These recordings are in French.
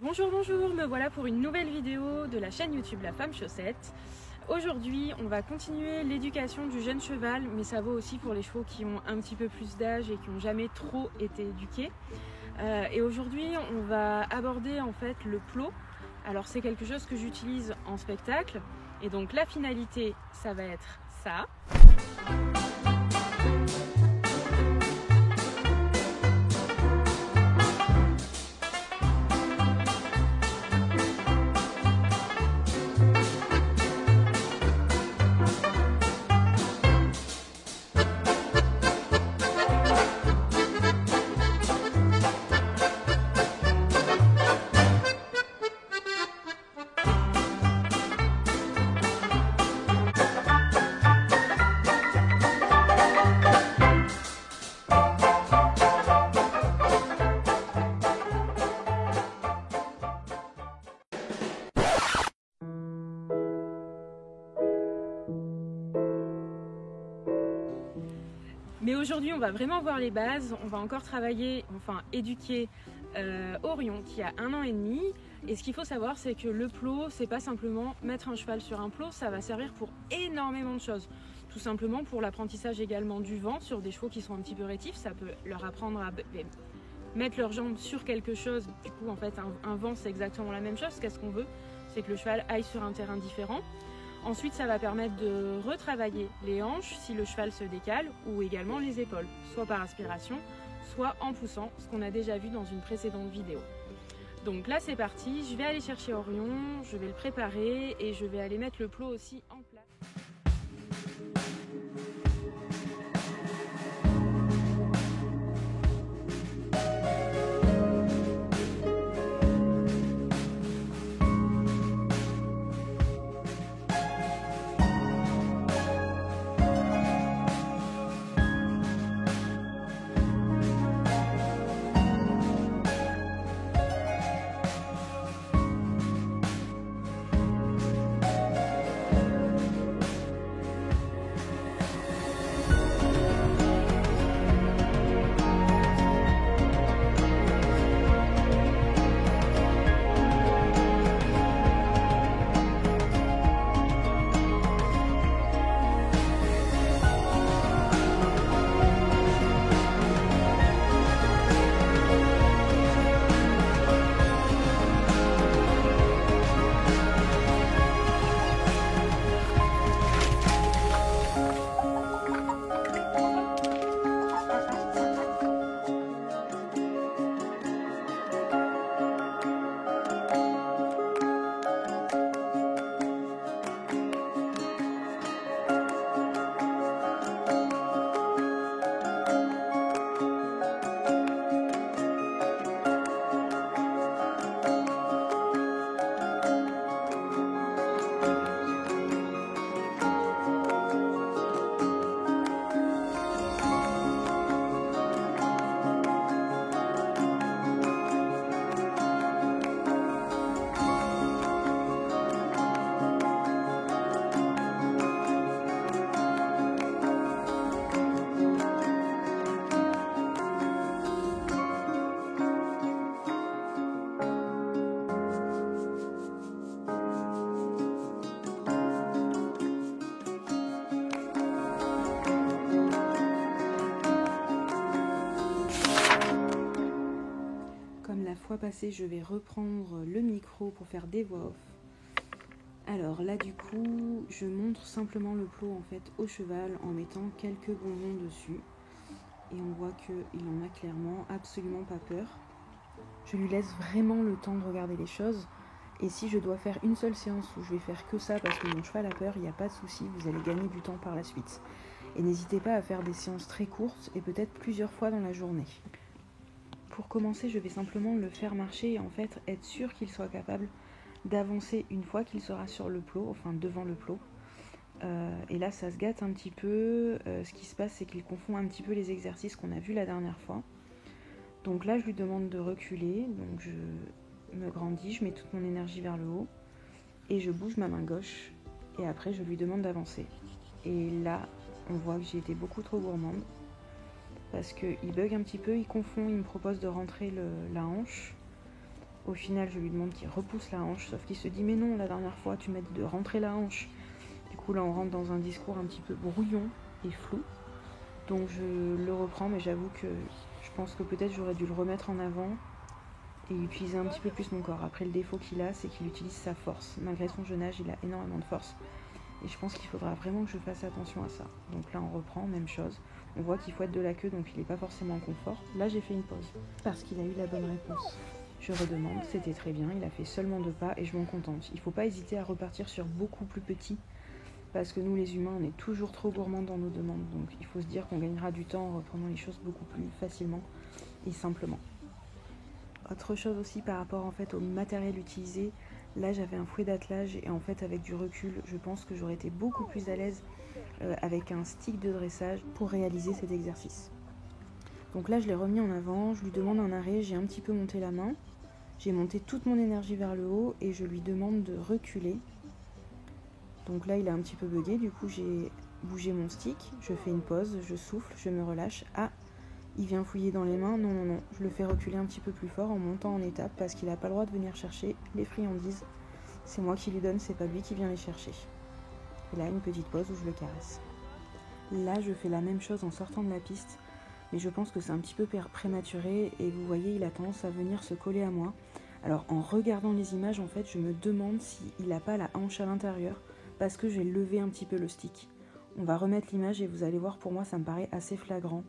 Bonjour, me voilà pour une nouvelle vidéo de la chaîne YouTube La Femme Chaussette. Aujourd'hui, on va continuer l'éducation du jeune cheval, mais ça vaut aussi pour les chevaux qui ont un petit peu plus d'âge et qui n'ont jamais trop été éduqués. Et aujourd'hui, on va aborder en fait le plot. Alors c'est quelque chose que j'utilise en spectacle, et donc la finalité, ça va être ça. Mais aujourd'hui, on va vraiment voir les bases. On va encore travailler, éduquer Orion qui a 1 an et demi. Et ce qu'il faut savoir, c'est que le plot, c'est pas simplement mettre un cheval sur un plot, ça va servir pour énormément de choses. Tout simplement pour l'apprentissage également du vent sur des chevaux qui sont un petit peu rétifs. Ça peut leur apprendre à mettre leurs jambes sur quelque chose. Du coup, en fait, un vent, c'est exactement la même chose. Qu'est-ce qu'on veut? C'est que le cheval aille sur un terrain différent. Ensuite, ça va permettre de retravailler les hanches si le cheval se décale, ou également les épaules, soit par aspiration, soit en poussant, ce qu'on a déjà vu dans une précédente vidéo. Donc là, c'est parti, je vais aller chercher Orion, je vais le préparer et je vais aller mettre le plot aussi en place. Passé, je vais reprendre le micro pour faire des voix off. Alors là du coup je montre simplement le plot en fait au cheval en mettant quelques bonbons dessus et on voit qu'il en a clairement absolument pas peur. Je lui laisse vraiment le temps de regarder les choses, et si je dois faire une seule séance où je vais faire que ça parce que mon cheval a peur, il n'y a pas de souci, vous allez gagner du temps par la suite. Et n'hésitez pas à faire des séances très courtes et peut-être plusieurs fois dans la journée. Pour commencer, je vais simplement le faire marcher et en fait être sûr qu'il soit capable d'avancer une fois qu'il sera sur le plot, enfin devant le plot. Et là, ça se gâte un petit peu. Ce qui se passe, c'est qu'il confond un petit peu les exercices qu'on a vus la dernière fois. Donc là, je lui demande de reculer. Donc je me grandis, je mets toute mon énergie vers le haut et je bouge ma main gauche. Et après, je lui demande d'avancer. Et là, on voit que j'ai été beaucoup trop gourmande. Parce qu'il bug un petit peu, il confond, il me propose de rentrer la hanche. Au final, je lui demande qu'il repousse la hanche, sauf qu'il se dit mais non, la dernière fois tu m'as dit de rentrer la hanche. Du coup là on rentre dans un discours un petit peu brouillon et flou. Donc je le reprends, mais j'avoue que je pense que peut-être j'aurais dû le remettre en avant et utiliser un petit peu plus mon corps. Après, le défaut qu'il a, c'est qu'il utilise sa force. Malgré son jeune âge, il a énormément de force. Et je pense qu'il faudra vraiment que je fasse attention à ça. Donc là, on reprend, même chose. On voit qu'il fouette de la queue, donc il n'est pas forcément en confort. Là, j'ai fait une pause, parce qu'il a eu la bonne réponse. Je redemande, c'était très bien, il a fait seulement 2 pas et je m'en contente. Il ne faut pas hésiter à repartir sur beaucoup plus petit, parce que nous, les humains, on est toujours trop gourmands dans nos demandes. Donc il faut se dire qu'on gagnera du temps en reprenant les choses beaucoup plus facilement et simplement. Autre chose aussi par rapport en fait au matériel utilisé, là j'avais un fouet d'attelage et en fait avec du recul, je pense que j'aurais été beaucoup plus à l'aise avec un stick de dressage pour réaliser cet exercice. Donc là je l'ai remis en avant, je lui demande un arrêt, j'ai un petit peu monté la main, j'ai monté toute mon énergie vers le haut et je lui demande de reculer. Donc là il a un petit peu bugué, du coup j'ai bougé mon stick, je fais une pause, je souffle, je me relâche. Ah, il vient fouiller dans les mains, non, je le fais reculer un petit peu plus fort en montant en étape parce qu'il n'a pas le droit de venir chercher les friandises. C'est moi qui lui donne, c'est pas lui qui vient les chercher. Et là, une petite pause où je le caresse. Là, je fais la même chose en sortant de la piste, mais je pense que c'est un petit peu prématuré et vous voyez, il a tendance à venir se coller à moi. Alors, en regardant les images, en fait, je me demande s'il n'a pas la hanche à l'intérieur parce que j'ai levé un petit peu le stick. On va remettre l'image et vous allez voir, pour moi, ça me paraît assez flagrant.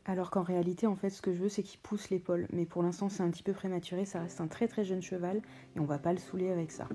Alors qu'en réalité, en fait, ce que je veux, c'est qu'il pousse l'épaule. Mais pour l'instant, c'est un petit peu prématuré. Ça reste un très très jeune cheval et on va pas le saouler avec ça.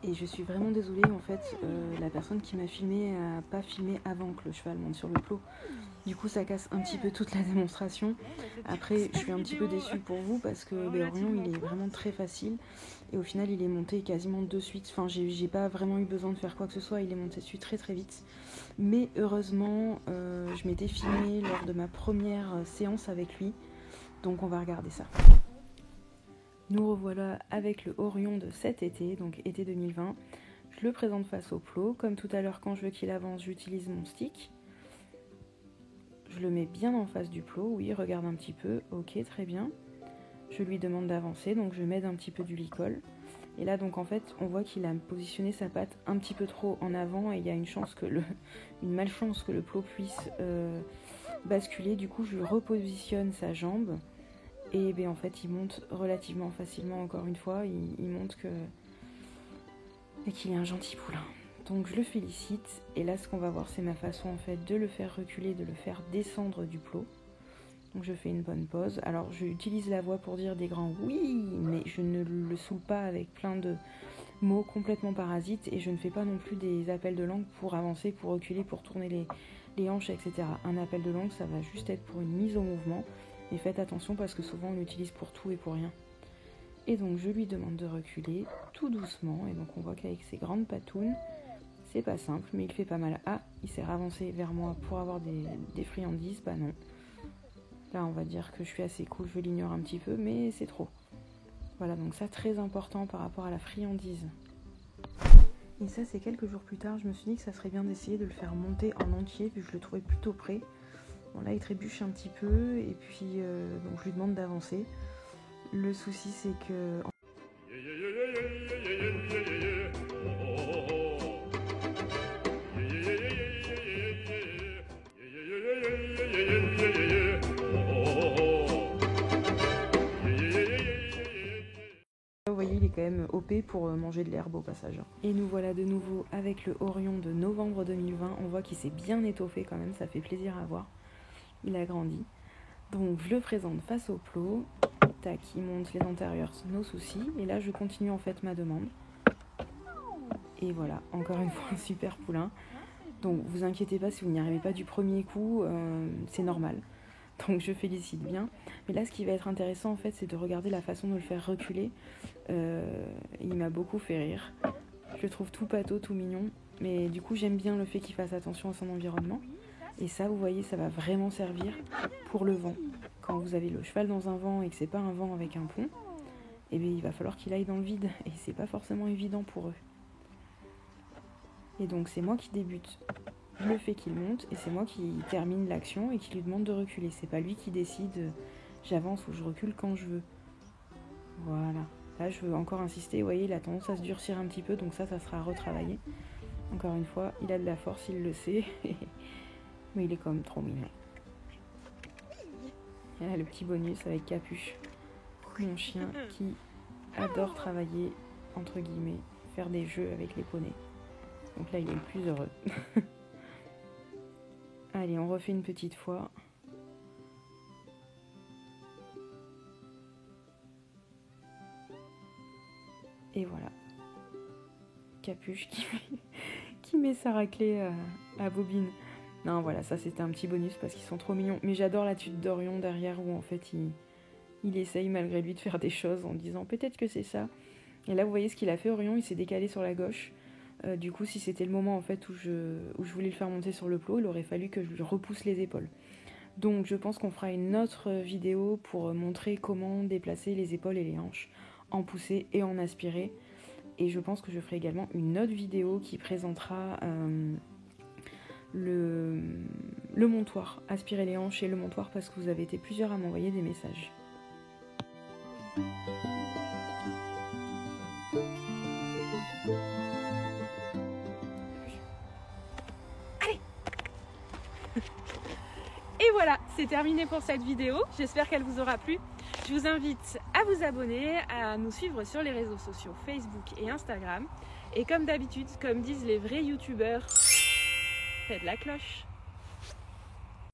Et je suis vraiment désolée, en fait, la personne qui m'a filmé n'a pas filmé avant que le cheval monte sur le plot. Du coup, ça casse un petit peu toute la démonstration. Après, je suis un petit peu déçue pour vous parce que Orion, il est vraiment très facile. Et au final, il est monté quasiment de suite. Enfin, j'ai pas vraiment eu besoin de faire quoi que ce soit. Il est monté dessus très très vite. Mais heureusement, je m'étais filmée lors de ma première séance avec lui. Donc on va regarder ça. Nous revoilà avec le Orion de cet été, donc été 2020. Je le présente face au plot. Comme tout à l'heure, quand je veux qu'il avance, j'utilise mon stick. Je le mets bien en face du plot. Oui, regarde un petit peu. Ok, très bien. Je lui demande d'avancer, donc je m'aide un petit peu du licol. Et là, donc en fait, on voit qu'il a positionné sa patte un petit peu trop en avant et il y a une malchance que le plot puisse basculer. Du coup, je repositionne sa jambe et en fait, il monte relativement facilement. Encore une fois, il montre qu'il est un gentil poulain. Donc je le félicite et là, ce qu'on va voir, c'est ma façon en fait de le faire reculer, de le faire descendre du plot. Donc je fais une bonne pause. Alors j'utilise la voix pour dire des grands oui, mais je ne le saoule pas avec plein de mots complètement parasites et je ne fais pas non plus des appels de langue pour avancer, pour reculer, pour tourner les hanches, etc. Un appel de langue, ça va juste être pour une mise au mouvement. Mais faites attention parce que souvent on l'utilise pour tout et pour rien. Et donc je lui demande de reculer tout doucement. Et donc on voit qu'avec ses grandes patounes, c'est pas simple, mais il fait pas mal. Ah, il s'est ravancé vers moi pour avoir des friandises. Bah non. Là, on va dire que je suis assez cool, je l'ignore un petit peu, mais c'est trop. Voilà, donc ça, très important par rapport à la friandise. Et ça, c'est quelques jours plus tard, je me suis dit que ça serait bien d'essayer de le faire monter en entier, vu que je le trouvais plutôt près. Bon, là, il trébuche un petit peu, et puis donc je lui demande d'avancer. Le souci, c'est que... Vous voyez, il est quand même OP pour manger de l'herbe au passage. Et nous voilà de nouveau avec le Orion de novembre 2020. On voit qu'il s'est bien étoffé quand même, ça fait plaisir à voir. Il a grandi. Donc je le présente face au plot. Tac, il monte les antérieurs, nos soucis. Et là, je continue en fait ma demande. Et voilà, encore une fois, un super poulain. Donc vous inquiétez pas si vous n'y arrivez pas du premier coup, c'est normal. Donc je félicite bien. Mais là, ce qui va être intéressant en fait, c'est de regarder la façon de le faire reculer. Il m'a beaucoup fait rire. Je le trouve tout pâteau, tout mignon. Mais du coup, j'aime bien le fait qu'il fasse attention à son environnement. Et ça, vous voyez, ça va vraiment servir pour le vent. Quand vous avez le cheval dans un vent et que c'est pas un vent avec un pont, eh bien, il va falloir qu'il aille dans le vide. Et c'est pas forcément évident pour eux. Et donc, c'est moi qui débute le fait qu'il monte et c'est moi qui termine l'action et qui lui demande de reculer. C'est pas lui qui décide j'avance ou je recule quand je veux. Voilà. Là, je veux encore insister. Vous voyez, il a tendance à se durcir un petit peu, donc ça sera retravaillé. Encore une fois, il a de la force, il le sait. Mais il est quand même trop mignon. Et là, le petit bonus avec Capuche, mon chien qui adore travailler, entre guillemets, faire des jeux avec les poneys. Donc là, il est le plus heureux. Allez, on refait une petite fois. Et voilà. Capuche qui met sa raclée à Bobine. Non, voilà, ça c'était un petit bonus parce qu'ils sont trop mignons. Mais j'adore l'attitude d'Orion derrière où en fait il essaye malgré lui de faire des choses en disant peut-être que c'est ça. Et là, vous voyez ce qu'il a fait, Orion, il s'est décalé sur la gauche. Du coup, si c'était le moment en fait où je voulais le faire monter sur le plot, il aurait fallu que je lui repousse les épaules. Donc je pense qu'on fera une autre vidéo pour montrer comment déplacer les épaules et les hanches en poussée et en aspiré. Et je pense que je ferai également une autre vidéo qui présentera le montoir, aspirer les hanches et le montoir parce que vous avez été plusieurs à m'envoyer des messages. Allez. Et voilà, c'est terminé pour cette vidéo. J'espère qu'elle vous aura plu. Je vous invite à vous abonner, à nous suivre sur les réseaux sociaux Facebook et Instagram. Et comme d'habitude, comme disent les vrais youtubeurs, faites la cloche.